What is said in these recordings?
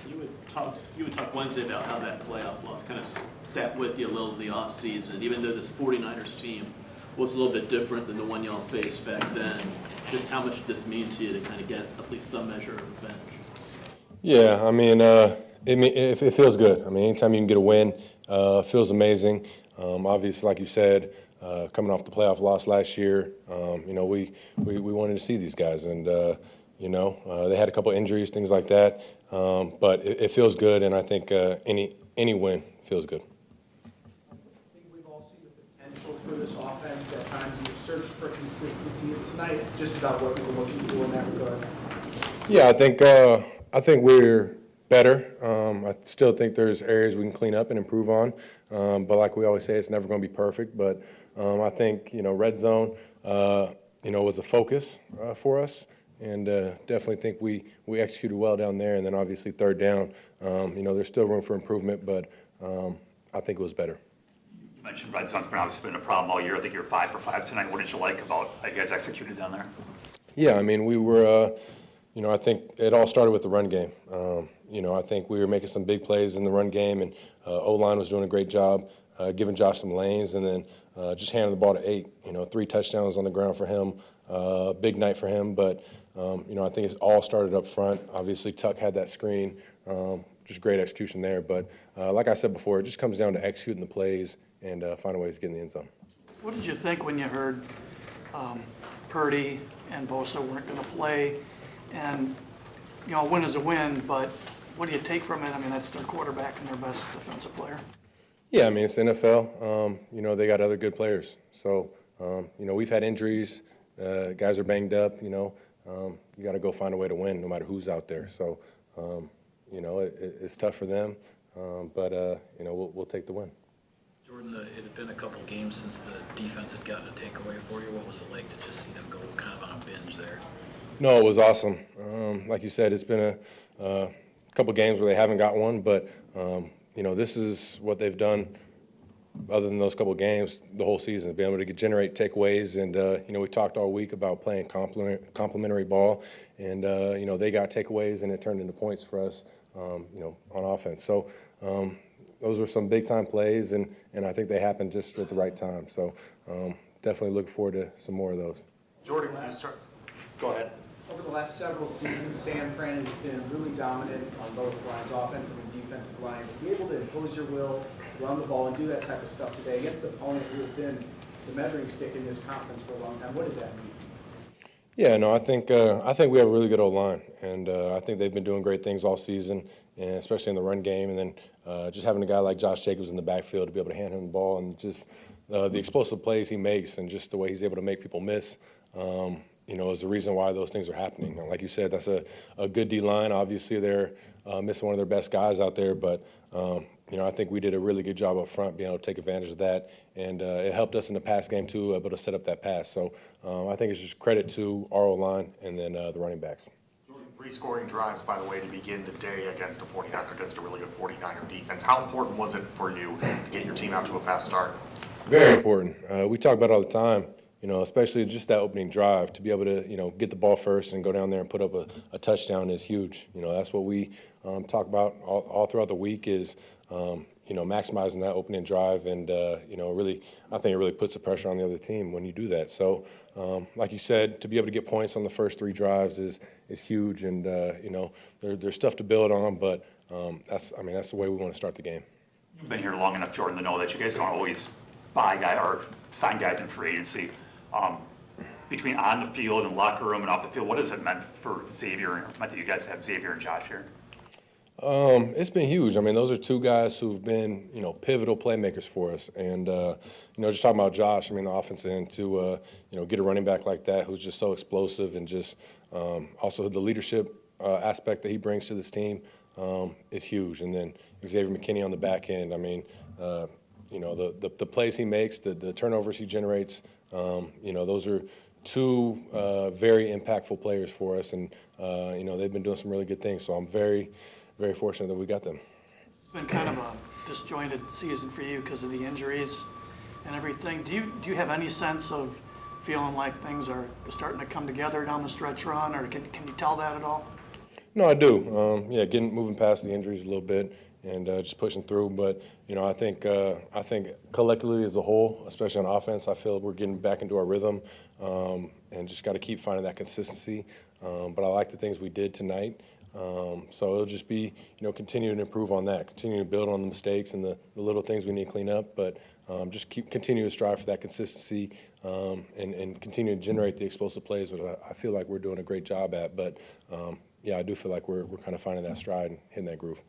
You would talk Wednesday about how that playoff loss kind of sat with you a little in the offseason, even though this 49ers team was a little bit different than the one y'all faced back then. Just how much did this mean to you to kind of get at least some measure of revenge? Yeah, I mean, it feels good. I mean, anytime you can get a win, feels amazing. Obviously, like you said, coming off the playoff loss last year, we wanted to see these guys, and they had a couple injuries, things like that. But it feels good, and I think any win feels good. I think we've all seen the potential for this offense. At times you've searched for consistency. Is tonight just about what you were looking for in that regard? Yeah, I think we're better. I still think there's areas we can clean up and improve on. But like we always say, it's never going to be perfect. But I think, red zone, was a focus for us. And definitely think we executed well down there. And then obviously third down, there's still room for improvement, but I think it was better. You mentioned red zone's been a problem all year. I think you're 5 for 5 tonight. What did you like about how you guys executed down there? Yeah, I mean, we were, I think it all started with the run game. I think we were making some big plays in the run game, and O-line was doing a great job giving Josh some lanes, and then just handing the ball to 8. 3 touchdowns on the ground for him. Big night for him, but I think it's all started up front. Obviously, Tuck had that screen, just great execution there. But like I said before, it just comes down to executing the plays and finding ways to get in the end zone. What did you think when you heard Purdy and Bosa weren't going to play? And, a win is a win, but what do you take from it? I mean, that's their quarterback and their best defensive player. Yeah, I mean, it's the NFL. They got other good players. So, we've had injuries. Guys are banged up, you got to go find a way to win no matter who's out there. So, it's tough for them, but, we'll take the win. Jordan, it had been a couple games since the defense had gotten a takeaway for you. What was it like to just see them go kind of on a binge there? No, it was awesome. Like you said, it's been a couple games where they haven't got one, but, this is what they've done other than those couple of games, the whole season, being able to generate takeaways. And, we talked all week about playing complementary ball. And, they got takeaways, and it turned into points for us, on offense. So those were some big-time plays, and I think they happened just at the right time. So definitely looking forward to some more of those. Jordan, go ahead. Over the last several seasons, San Fran has been really dominant on both lines, offensive and defensive line. To be able to impose your will, run the ball, and do that type of stuff today against the opponent who has been the measuring stick in this conference for a long time, what did that mean? Yeah, no, I think we have a really good O-line, and I think they've been doing great things all season, and especially in the run game. And then just having a guy like Josh Jacobs in the backfield to be able to hand him the ball, and just the explosive plays he makes, and just the way he's able to make people miss. Is the reason why those things are happening. And like you said, that's a good D-line. Obviously, they're missing one of their best guys out there, but I think we did a really good job up front being able to take advantage of that, and it helped us in the pass game too, able to set up that pass. So I think it's just credit to our O-line and then the running backs. 3 scoring drives, by the way, to begin the day against a really good 49er defense. How important was it for you to get your team out to a fast start? Very important. We talk about it all the time. Especially just that opening drive, to be able to, get the ball first and go down there and put up a touchdown is huge. That's what we talk about all throughout the week is, maximizing that opening drive. And, really, I think it really puts the pressure on the other team when you do that. So, like you said, to be able to get points on the first 3 drives is huge. And, there's stuff to build on, but that's the way we want to start the game. You've been here long enough, Jordan, to know that you guys don't always buy guys or sign guys in free agency. Between on the field and locker room and off the field, what has it meant for Xavier? It meant that you guys have Xavier and Josh here. It's been huge. I mean, those are 2 guys who've been, pivotal playmakers for us. And, just talking about Josh, the offensive end to, get a running back like that who's just so explosive, and just also the leadership aspect that he brings to this team is huge. And then Xavier McKinney on the back end, the plays he makes, the turnovers he generates, those are 2 very impactful players for us, and they've been doing some really good things. So I'm very, very fortunate that we got them. It's been kind of a disjointed season for you because of the injuries and everything. Do you have any sense of feeling like things are starting to come together down the stretch run, or can you tell that at all? No, I do. Yeah, moving past the injuries a little bit and just pushing through. But I think collectively as a whole, especially on offense, I feel we're getting back into our rhythm and just got to keep finding that consistency. But I like the things we did tonight. So it'll just be continuing to improve on that, continuing to build on the mistakes and the little things we need to clean up. But just continue to strive for that consistency and continue to generate the explosive plays, which I feel like we're doing a great job at. But yeah, I do feel like we're kind of finding that stride and hitting that groove.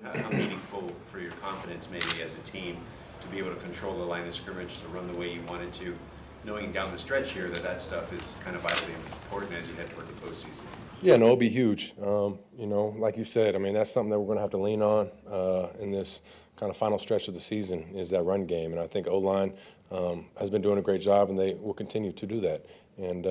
How meaningful for your confidence maybe as a team to be able to control the line of scrimmage, to run the way you wanted to, knowing down the stretch here that stuff is kind of vitally important as you head toward the postseason? Yeah, no, it'll be huge. Like you said, I mean, that's something that we're going to have to lean on in this kind of final stretch of the season is that run game. And I think O-line has been doing a great job, and they will continue to do that. And,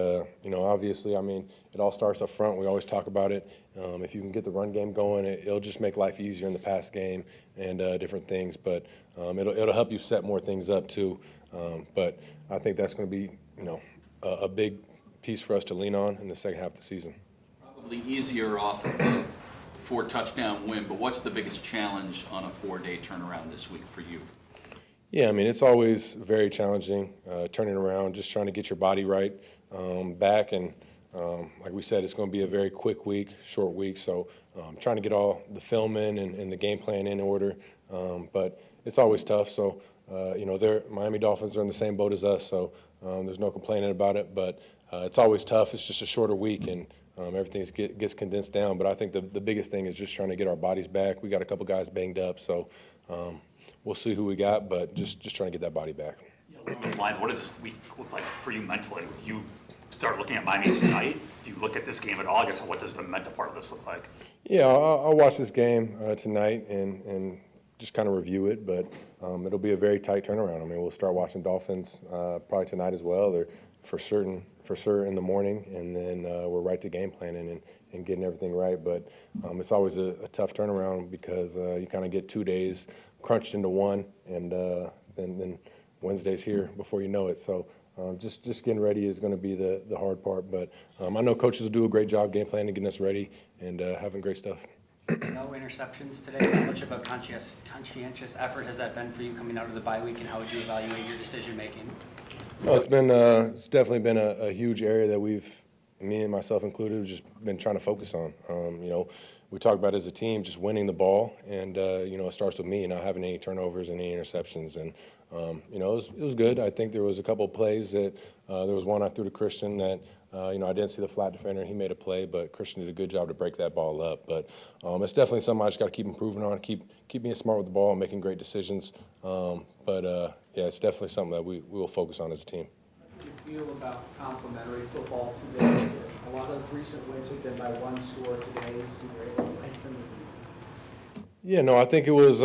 obviously, I mean, it all starts up front. We always talk about it. If you can get the run game going, it'll just make life easier in the pass game and different things. But it'll help you set more things up, too. But I think that's going to be, a big piece for us to lean on in the second half of the season. Probably easier off of a 4-touchdown win, but what's the biggest challenge on a 4-day turnaround this week for you? Yeah, I mean, it's always very challenging turning around, just trying to get your body right back. And like we said, it's going to be a very quick week, short week. So trying to get all the film in and the game plan in order. But it's always tough. So, Miami Dolphins are in the same boat as us. So there's no complaining about it. But it's always tough. It's just a shorter week and everything gets condensed down. But I think the biggest thing is just trying to get our bodies back. We got a couple guys banged up. So we'll see who we got, but just trying to get that body back. Along those lines, what does this week look like for you mentally? If you start looking at Miami tonight, do you look at this game at all? I guess what does the mental part of this look like? Yeah, I'll watch this game tonight and just kind of review it, but it'll be a very tight turnaround. I mean, we'll start watching Dolphins probably tonight as well. They're for sure in the morning, and then we're right to game planning and getting everything right. But it's always a tough turnaround because you kind of get 2 days crunched into one, and then Wednesday's here before you know it. So just getting ready is going to be the hard part. But I know coaches will do a great job game planning, getting us ready, and having great stuff. No interceptions today. How much of a conscientious effort has that been for you coming out of the bye week, and how would you evaluate your decision making? No, it's definitely been a huge area that me and myself included, just been trying to focus on. We talk about as a team just winning the ball, and it starts with me not having any turnovers and any interceptions. And it was good. I think there was a couple of plays that there was one I threw to Christian that I didn't see the flat defender. He made a play, but Christian did a good job to break that ball up. But it's definitely something I just got to keep improving on, keep being smart with the ball and making great decisions. Yeah, it's definitely something that we will focus on as a team. How do you feel about complimentary football today? A lot of recent wins have been by one score today, so you were able to lengthen the lead. Yeah, no, I think it was,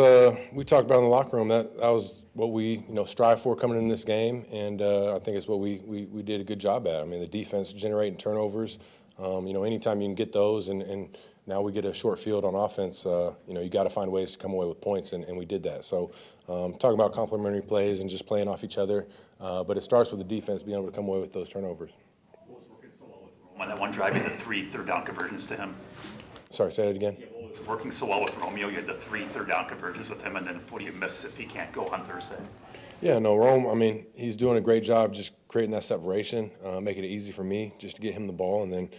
we talked about in the locker room, that was what we, strive for coming in this game, and I think it's what we did a good job at. I mean, the defense generating turnovers, anytime you can get those, and now we get a short field on offense, you got to find ways to come away with points, and we did that. So talking about complementary plays and just playing off each other, but it starts with the defense being able to come away with those turnovers. What was working so well with Rome on that one drive, you had the 3 third-down conversions to him? Sorry, say that again? Yeah, what was working so well with Romeo? You had the 3 third-down conversions with him, and then what do you miss if he can't go on Thursday? Yeah, no, Rome, I mean, he's doing a great job just creating that separation, making it easy for me just to get him the ball. And then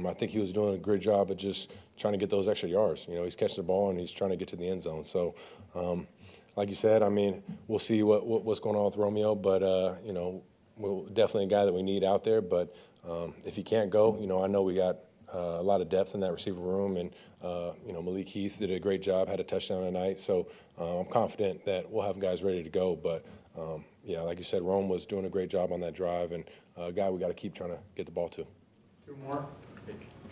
I think he was doing a great job of just trying to get those extra yards. He's catching the ball and he's trying to get to the end zone. So, like you said, I mean, we'll see what's going on with Romeo, but, we're definitely a guy that we need out there. But if he can't go, I know we got a lot of depth in that receiver room, and Malik Heath did a great job, had a touchdown tonight, so I'm confident that we'll have guys ready to go. But yeah, like you said, Rome was doing a great job on that drive, and a guy we got to keep trying to get the ball to. Two more.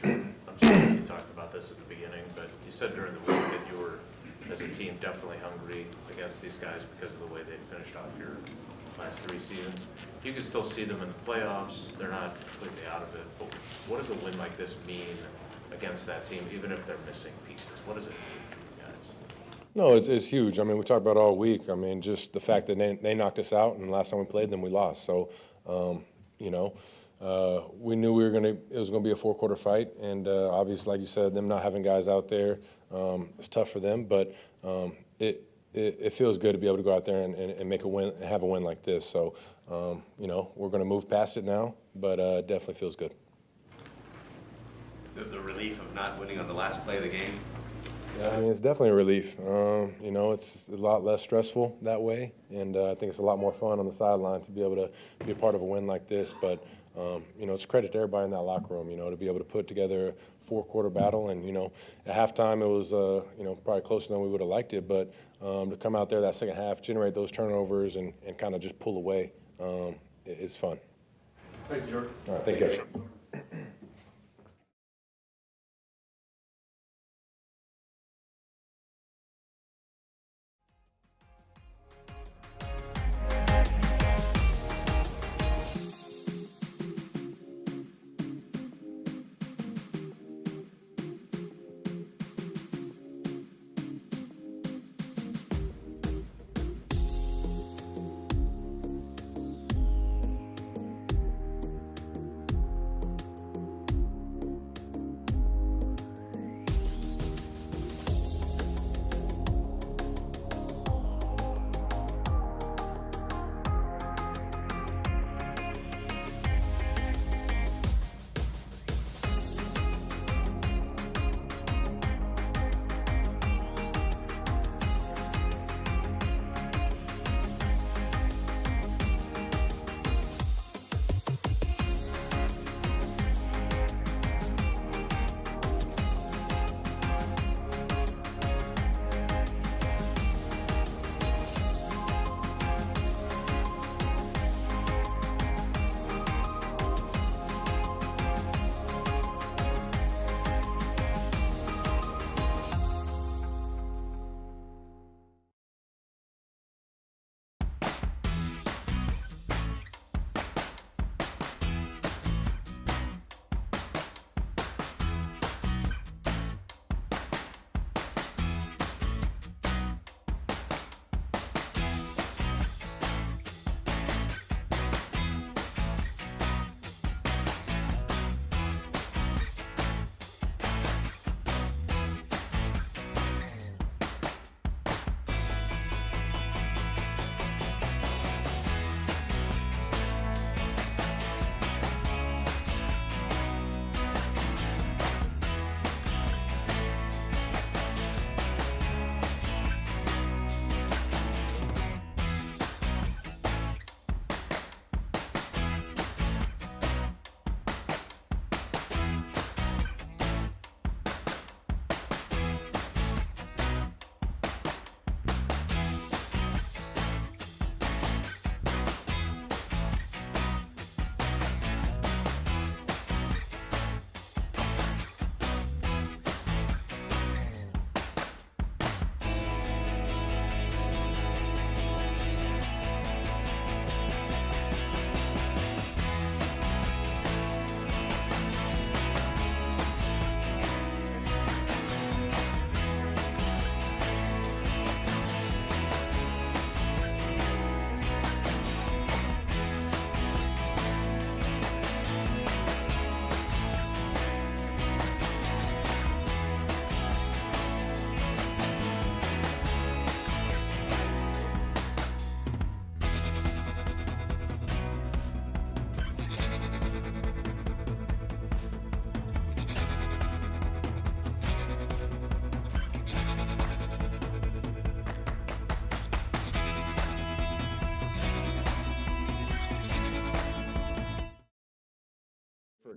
I'm sorry you talked about this at the beginning, but you said during the week that you were, as a team, definitely hungry against these guys because of the way they finished off your last 3 seasons. You can still see them in the playoffs. They're not completely out of it. But what does a win like this mean against that team, even if they're missing pieces? What does it mean for you guys? No, it's huge. I mean, we talked about it all week. I mean, just the fact that they knocked us out, and the last time we played them, we lost. So, we knew it was gonna be a 4-quarter fight, and obviously, like you said, them not having guys out there, it's tough for them, but it feels good to be able to go out there and make a win, have a win like this. So, you know, we're gonna move past it now, but it definitely feels good. The relief of not winning on the last play of the game. Yeah, I mean, it's definitely a relief. You know, it's a lot less stressful that way, and I think it's a lot more fun on the sideline to be able to be a part of a win like this. But, you know, it's credit to everybody in that locker room, you know, to be able to put together a 4-quarter battle. And, you know, at halftime it was, you know, probably closer than we would have liked it. But to come out there that second half, generate those turnovers and kind of just pull away, it's fun. Thank you, Jordan. All right, thank you.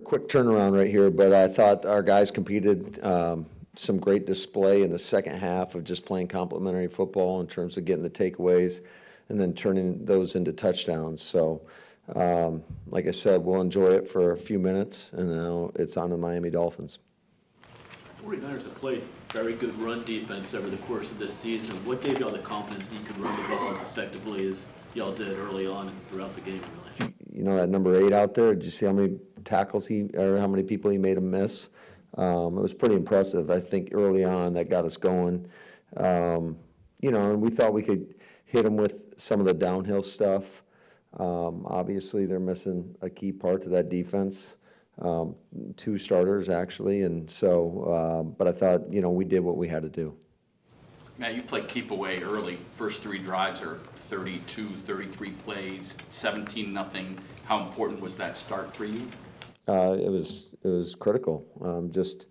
Quick turnaround right here, but I thought our guys competed, some great display in the second half of just playing complementary football in terms of getting the takeaways and then turning those into touchdowns. So, like I said, we'll enjoy it for a few minutes, and now it's on the Miami Dolphins. 49ers have played very good run defense over the course of this season. What gave y'all the confidence that you could run the ball as effectively as y'all did early on and throughout the game, really? You know that number 8 out there? Did you see how many tackles or how many people he made him miss? It was pretty impressive. I think early on that got us going. You know, and we thought we could hit him with some of the downhill stuff. Obviously, they're missing a key part to that defense, 2 starters actually, and so, but I thought, we did what we had to do. Matt, you played keep away early. First 3 drives are 32, 33 plays, 17-0. How important was that start for you? It was critical. Just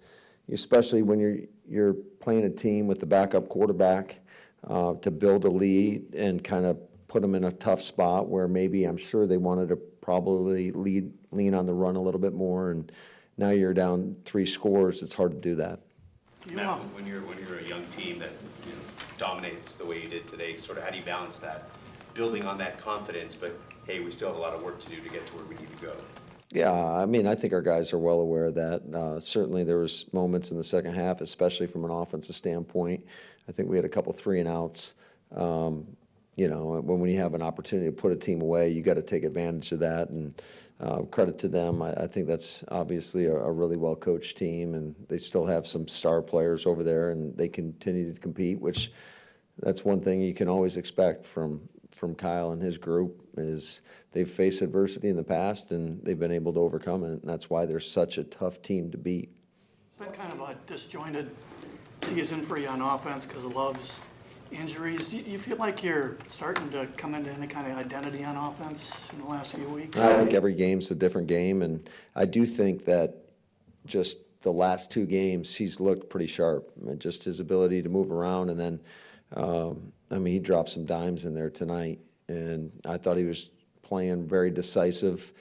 especially when you're playing a team with the backup quarterback, to build a lead and kind of put them in a tough spot where maybe I'm sure they wanted to probably lean on the run a little bit more, and now you're down 3 scores. It's hard to do that. Yeah. When you're a young team that dominates the way you did today, sort of how do you balance that, building on that confidence, but hey, we still have a lot of work to do to get to where we need to go? Yeah, I mean, I think our guys are well aware of that. Certainly there was moments in the second half, especially from an offensive standpoint. I think we had a couple 3-and-outs. When you have an opportunity to put a team away, you got to take advantage of that, and credit to them. I think that's obviously a really well-coached team, and they still have some star players over there, and they continue to compete, which that's one thing you can always expect from Kyle and his group, is they've faced adversity in the past, and they've been able to overcome it, and that's why they're such a tough team to beat. It's been kind of a disjointed season for you on offense because of Love's injuries. Do you feel like you're starting to come into any kind of identity on offense in the last few weeks? I think every game's a different game, and I do think that just the last 2 games, he's looked pretty sharp. Just his ability to move around, and then, he dropped some dimes in there tonight, and I thought he was playing very decisive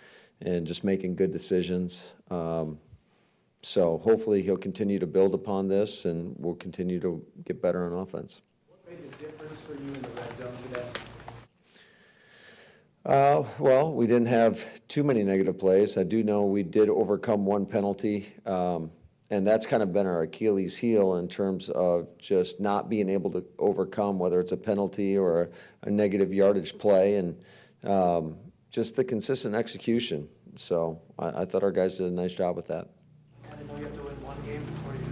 and just making good decisions. So hopefully he'll continue to build upon this, and we'll continue to get better on offense. What made the difference for you in the red zone today? Well, we didn't have too many negative plays. I do know we did overcome 1 penalty, and that's kind of been our Achilles heel in terms of just not being able to overcome, whether it's a penalty or a negative yardage play, and just the consistent execution. So I thought our guys did a nice job with that. I know you have to win 1 game before you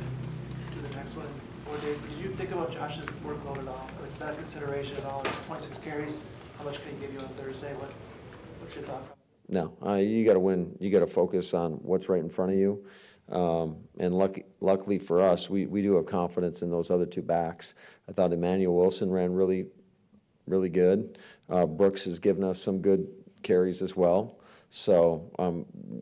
do the next one in 4 days, but did you think about Josh's workload at all? Like, is that a consideration at all? 26 carries, how much can he give you on Thursday? What's your thought process? No, you got to win. You got to focus on what's right in front of you. And luckily for us, we do have confidence in those other 2 backs. I thought Emmanuel Wilson ran really, really good. Brooks has given us some good carries as well. So,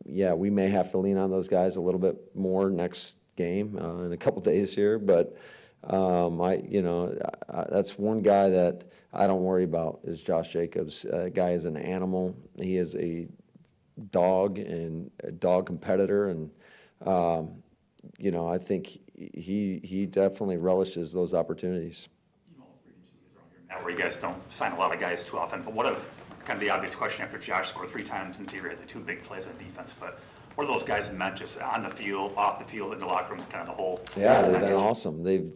we may have to lean on those guys a little bit more next game in a couple days here. But that's one guy that I don't worry about is Josh Jacobs. Guy is an animal. He is a dog and a dog competitor, and I think he definitely relishes those opportunities. Now, where you guys don't sign a lot of guys too often, but what if, kind of the obvious question after Josh scored 3 times and Xavier had the 2 big plays on defense, but what are those guys meant just on the field, off the field, in the locker room, kind of the whole? Yeah, they've been awesome. They've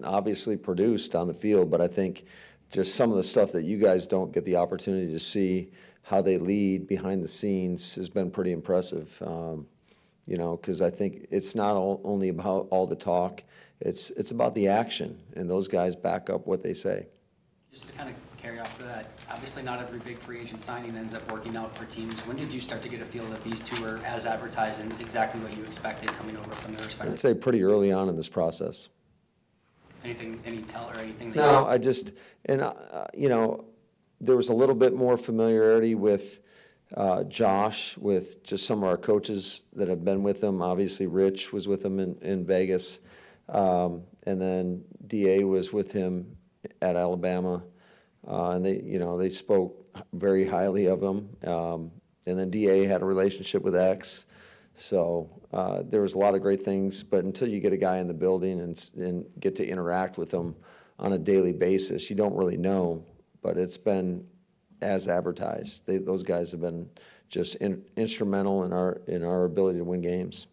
obviously produced on the field, but I think just some of the stuff that you guys don't get the opportunity to see, how they lead behind the scenes, has been pretty impressive. Because I think it's not only about all the talk, it's about the action, and those guys back up what they say. Just to kind of carry off of that, obviously not every big free agent signing ends up working out for teams. When did you start to get a feel that these 2 were as advertised and exactly what you expected coming over from their respective? I'd say pretty early on in this process. Any tell or anything? That No, I just, and there was a little bit more familiarity with Josh, with just some of our coaches that have been with him. Obviously, Rich was with him in Vegas, and then DA was with him at Alabama, and they spoke very highly of him. And then DA had a relationship with X, so there was a lot of great things. But until you get a guy in the building and get to interact with him on a daily basis, you don't really know. But it's been as advertised. Those guys have been just instrumental in our ability to win games.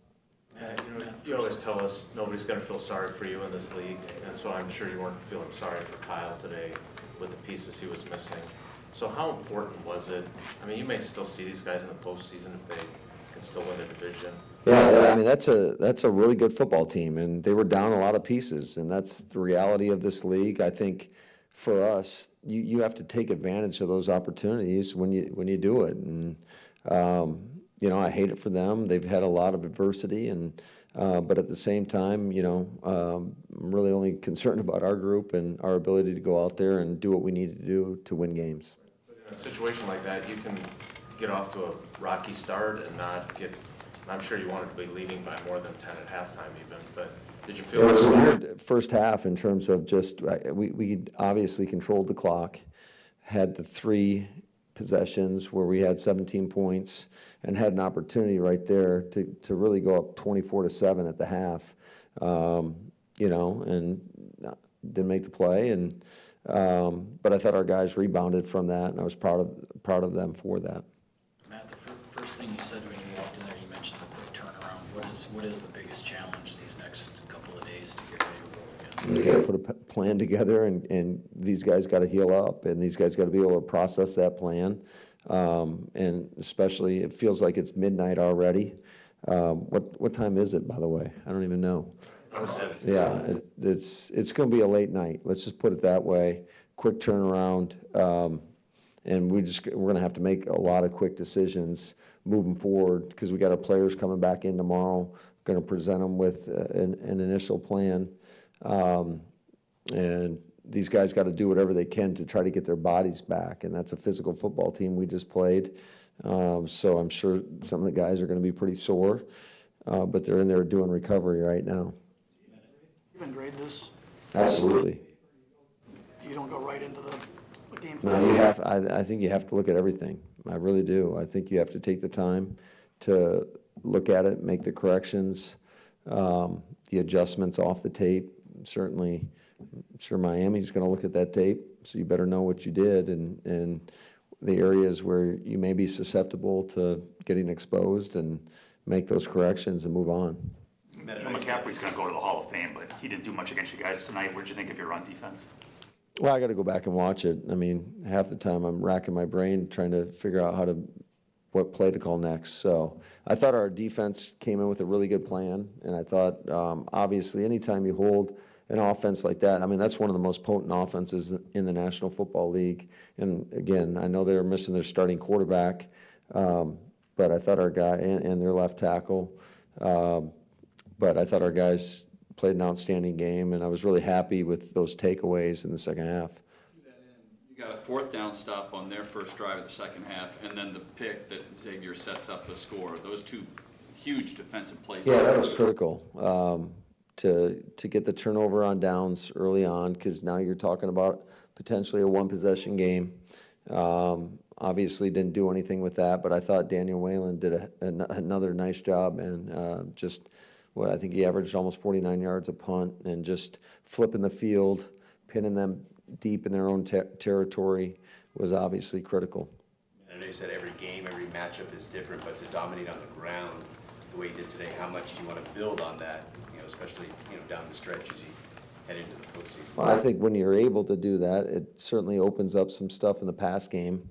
You always tell us nobody's going to feel sorry for you in this league, and so I'm sure you weren't feeling sorry for Kyle today with the pieces he was missing. So how important was it? I mean, you may still see these guys in the postseason if they can still win the division. Yeah, I mean, that's a really good football team, and they were down a lot of pieces, and that's the reality of this league. I think for us, you have to take advantage of those opportunities when you do it. And I hate it for them. They've had a lot of adversity, but at the same time, I'm really only concerned about our group and our ability to go out there and do what we need to do to win games. In a situation like that, you can get off to a rocky start and not get, I'm sure you wanted to be leading by more than 10 at halftime even, but did you feel It was a like weird first half in terms of just, we obviously controlled the clock, had the 3 possessions where we had 17 points and had an opportunity right there to really go up 24-7 at the half, and didn't make the play. But I thought our guys rebounded from that, and I was proud of them for that. Matt, the first thing you said when you walked in there, you mentioned the quick turnaround. What is the biggest challenge these next couple of days to get ready to roll again? We got to put a plan together, and these guys got to heal up, and these guys got to be able to process that plan. And especially, it feels like it's midnight already. What time is it, by the way? I don't even know. Yeah, it's going to be a late night. Let's just put it that way. Quick turnaround, and we're going to have to make a lot of quick decisions moving forward because we got our players coming back in tomorrow. We're going to present them with an initial plan, and these guys got to do whatever they can to try to get their bodies back, and that's a physical football team we just played. So I'm sure some of the guys are going to be pretty sore, but they're in there doing recovery right now. Even grade this, Absolutely. you don't go right into the game. No, you have. I think you have to look at everything. I really do. I think you have to take the time to look at it, make the corrections, the adjustments off the tape. Certainly, I'm sure Miami's going to look at that tape, so you better know what you did and the areas where you may be susceptible to getting exposed and make those corrections and move on. McCaffrey's going to go to the Hall of Fame, but he didn't do much against you guys tonight. What did you think of your run defense? Well, I got to go back and watch it. I mean, half the time I'm racking my brain trying to figure out what play to call next. So I thought our defense came in with a really good plan, and I thought, obviously, anytime you hold an offense like that, I mean, that's one of the most potent offenses in the National Football League. And again, I know they're missing their starting quarterback, but I thought our guy and their left tackle, but I thought our guys played an outstanding game, and I was really happy with those takeaways in the second half. You got a 4th down stop on their first drive of the second half, and then the pick that Xavier sets up the score. Those 2 huge defensive plays. Yeah, that was critical to get the turnover on downs early on, because now you're talking about potentially a 1-possession game. Obviously didn't do anything with that, but I thought Daniel Whalen did another nice job, and I think he averaged almost 49 yards a punt, and just flipping the field, pinning them deep in their own territory was obviously critical. I know you said every game, every matchup is different, but to dominate on the ground the way you did today, how much do you want to build on that, especially down the stretch as you head into the postseason? Well, I think when you're able to do that, it certainly opens up some stuff in the pass game.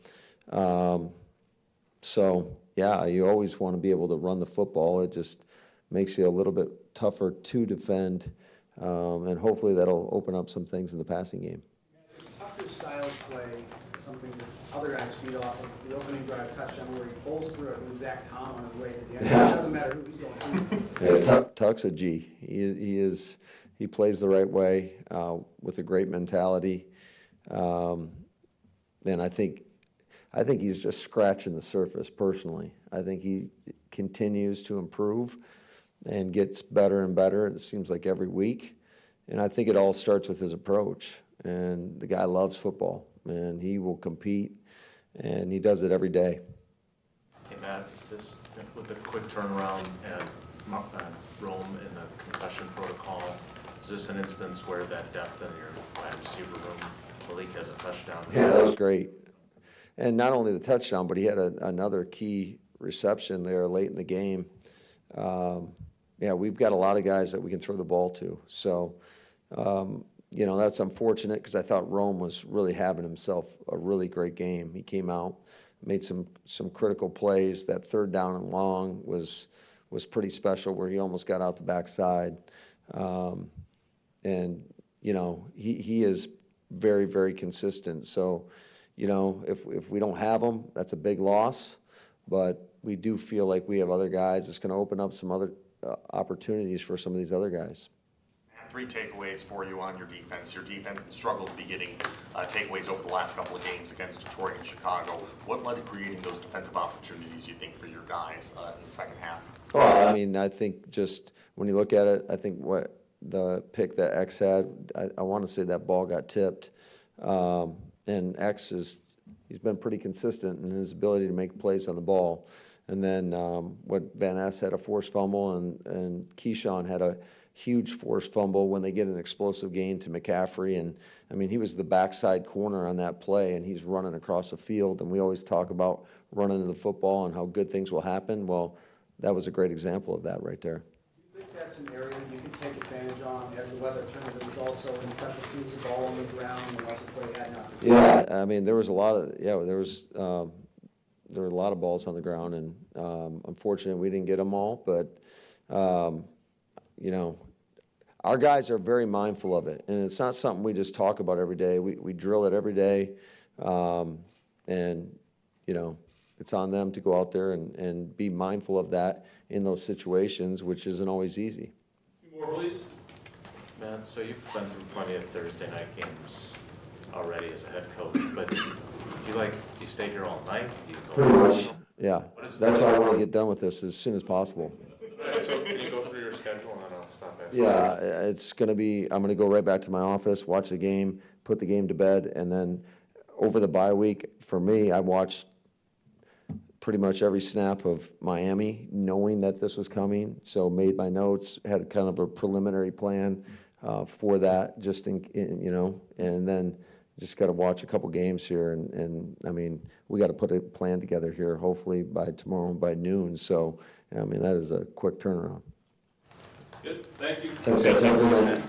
So, yeah, you always want to be able to run the football. It just makes you a little bit tougher to defend, and hopefully that'll open up some things in the passing game. Is Tucker's style of play something that other guys feed off of? The opening drive touchdown where he pulls through it with Zach Tom on his way to the end. It doesn't matter who he's going through. Yeah, Tuck's a G. He plays the right way with a great mentality, and I think he's just scratching the surface personally. I think he continues to improve and gets better and better. It seems like every week, and I think it all starts with his approach. And the guy loves football, and he will compete, and he does it every day. Hey Matt, is this with the quick turnaround and Rome in the concussion protocol? Is this an instance where that depth in your wide receiver room, Malik has a touchdown? Yeah, that was great. And not only the touchdown, but he had another key reception there late in the game. Yeah, we've got a lot of guys that we can throw the ball to. So, that's unfortunate because I thought Rome was really having himself a really great game. He came out, made some critical plays. That 3rd down and long was pretty special where he almost got out the backside. And, he is very, very consistent. So, you know, if we don't have them, that's a big loss. But we do feel like we have other guys. It's going to open up some other opportunities for some of these other guys. 3 takeaways for you on your defense. Your defense has struggled to be getting takeaways over the last couple of games against Detroit and Chicago. What led to creating those defensive opportunities, you think, for your guys in the second half? Well, I mean, I think just when you look at it, I think what the pick that X had, I want to say that ball got tipped. And X he's been pretty consistent in his ability to make plays on the ball. And then what Van Ness had a forced fumble, and Keyshawn had a huge forced fumble when they get an explosive gain to McCaffrey. And, I mean, he was the backside corner on that play, and he's running across the field. And we always talk about running to the football and how good things will happen. Well, that was a great example of that right there. Do you think that's an area you can take advantage on as the weather turns? It was also in special teams, the ball on the ground, and also play had not. Yeah, I mean, there was a lot of, there were a lot of balls on the ground, and unfortunately, we didn't get them all. But, you know, our guys are very mindful of it, and it's not something we just talk about every day. We drill it every day, and, you know, it's on them to go out there and be mindful of that in those situations, which isn't always easy. More, please. Matt, so you've been through plenty of Thursday night games already as a head coach, but do you stay here all night? Do you go Pretty much, yeah. What is- That's why I want to get done with this as soon as possible. So can you go through your schedule and then I'll stop asking? Yeah, it's going to be, I'm going to go right back to my office, watch the game, put the game to bed, and then over the bye week, for me, I watched pretty much every snap of Miami, knowing that this was coming, so made my notes, had kind of a preliminary plan for that, just in, you know, and then just got to watch a couple games here, and I mean, we got to put a plan together here, hopefully by tomorrow by noon, so, I mean, that is a quick turnaround. Good, thank you. Thanks, guys. Have a good night.